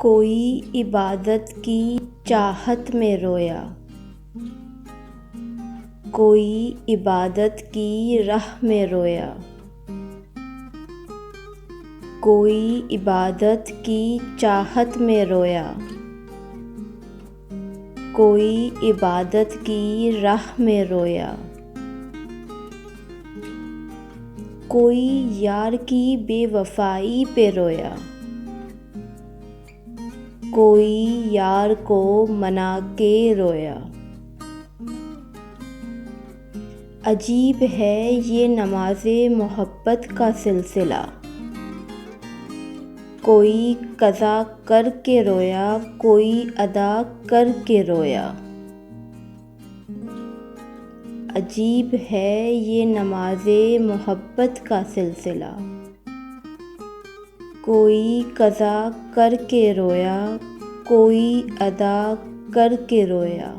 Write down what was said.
कोई इबादत की चाहत में रोया, कोई इबादत की राह में रोया, कोई इबादत की चाहत में रोया, कोई इबादत की राह में रोया, कोई यार की बेवफाई पे रोया, कोई यार को मना के रोया। अजीब है ये नमाज़े मोहब्बत का सिलसिला, कोई कज़ा कर के रोया, कोई अदा कर के रोया। अजीब है ये नमाज़े मोहब्बत का सिलसिला, कोई कज़ा कर के रोया, कोई अदा कर के रोया।